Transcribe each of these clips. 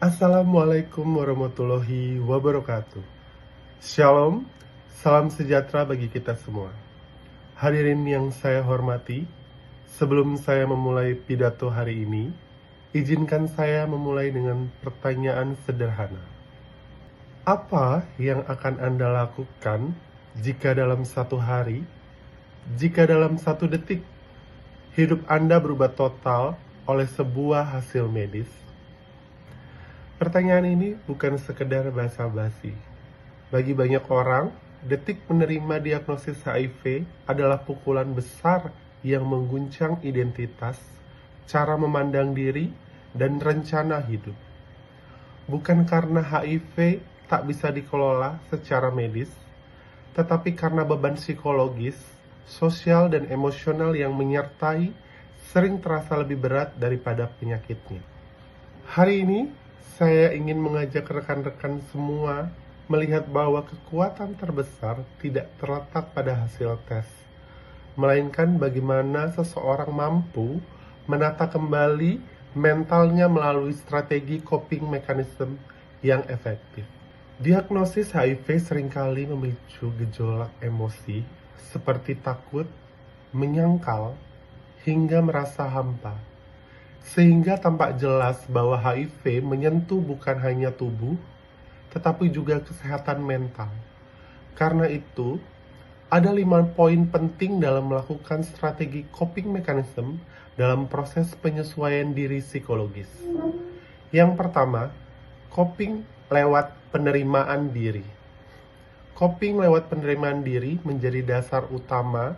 Assalamualaikum warahmatullahi wabarakatuh. Shalom, salam sejahtera bagi kita semua. Hadirin yang saya hormati, sebelum saya memulai pidato hari ini, izinkan saya memulai dengan pertanyaan sederhana. Apa yang akan Anda lakukan jika dalam satu hari, jika dalam satu detik, hidup Anda berubah total oleh sebuah hasil medis? Pertanyaan ini bukan sekedar basa-basi. Bagi banyak orang, detik menerima diagnosis HIV adalah pukulan besar yang mengguncang identitas, cara memandang diri, dan rencana hidup. Bukan karena HIV tak bisa dikelola secara medis, tetapi karena beban psikologis, sosial, dan emosional yang menyertai sering terasa lebih berat daripada penyakitnya. Hari ini, saya ingin mengajak rekan-rekan semua melihat bahwa kekuatan terbesar tidak terletak pada hasil tes, melainkan bagaimana seseorang mampu menata kembali mentalnya melalui strategi coping mechanism yang efektif. Diagnosis HIV seringkali memicu gejolak emosi seperti takut, menyangkal, hingga merasa hampa. Sehingga tampak jelas bahwa HIV menyentuh bukan hanya tubuh, tetapi juga kesehatan mental. Karena itu, ada 5 poin penting dalam melakukan strategi coping mechanism dalam proses penyesuaian diri psikologis. Yang pertama, coping lewat penerimaan diri. Coping lewat penerimaan diri menjadi dasar utama,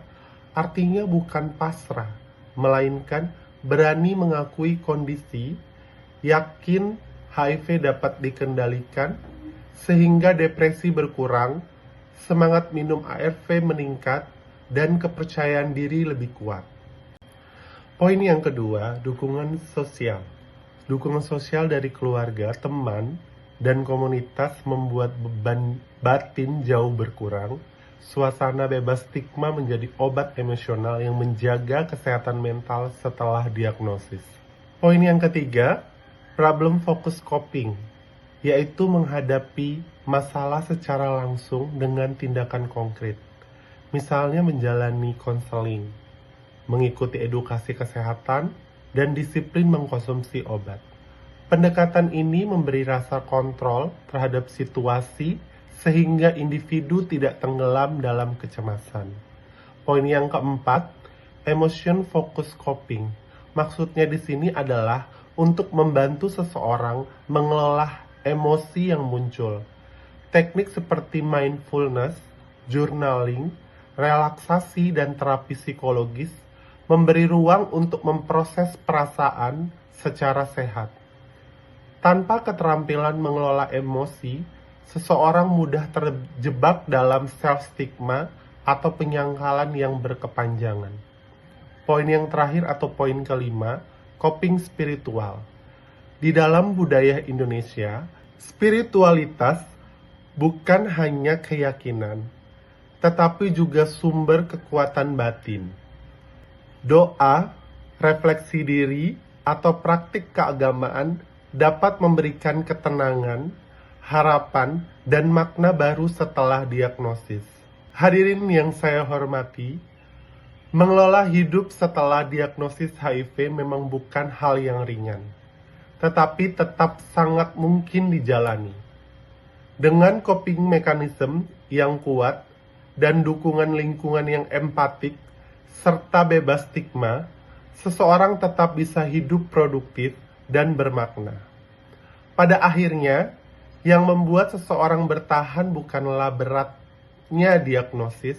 artinya bukan pasrah, melainkan berani mengakui kondisi, yakin HIV dapat dikendalikan, sehingga depresi berkurang, semangat minum ARV meningkat, dan kepercayaan diri lebih kuat. Poin yang kedua, dukungan sosial. Dukungan sosial dari keluarga, teman, dan komunitas membuat beban batin jauh berkurang. Suasana bebas stigma menjadi obat emosional yang menjaga kesehatan mental setelah diagnosis. Poin yang ketiga, problem focus coping, yaitu menghadapi masalah secara langsung dengan tindakan konkret. Misalnya menjalani konseling, mengikuti edukasi kesehatan, dan disiplin mengkonsumsi obat. Pendekatan ini memberi rasa kontrol terhadap situasi sehingga individu tidak tenggelam dalam kecemasan. Poin yang keempat, emotion focus coping. Maksudnya di sini adalah untuk membantu seseorang mengelola emosi yang muncul. Teknik seperti mindfulness, journaling, relaksasi, dan terapi psikologis memberi ruang untuk memproses perasaan secara sehat. Tanpa keterampilan mengelola emosi, seseorang mudah terjebak dalam self-stigma atau penyangkalan yang berkepanjangan. Poin yang terakhir atau poin kelima, coping spiritual. Di dalam budaya Indonesia, spiritualitas bukan hanya keyakinan, tetapi juga sumber kekuatan batin. Doa, refleksi diri, atau praktik keagamaan dapat memberikan ketenangan, harapan, dan makna baru setelah diagnosis. Hadirin yang saya hormati, mengelola hidup setelah diagnosis HIV memang bukan hal yang ringan, tetapi tetap sangat mungkin dijalani. Dengan coping mechanism yang kuat dan dukungan lingkungan yang empatik serta bebas stigma, seseorang tetap bisa hidup produktif dan bermakna. Pada akhirnya, yang membuat seseorang bertahan bukanlah beratnya diagnosis,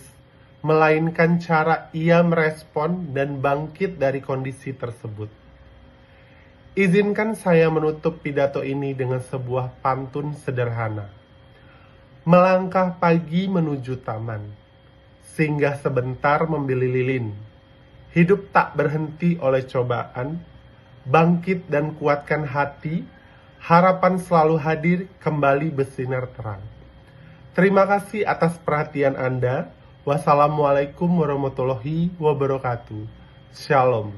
melainkan cara ia merespon dan bangkit dari kondisi tersebut. Izinkan saya menutup pidato ini dengan sebuah pantun sederhana. Melangkah pagi menuju taman, singgah sebentar membeli lilin. Hidup tak berhenti oleh cobaan, bangkit dan kuatkan hati, harapan selalu hadir kembali bersinar terang. Terima kasih atas perhatian Anda. Wassalamualaikum warahmatullahi wabarakatuh. Shalom.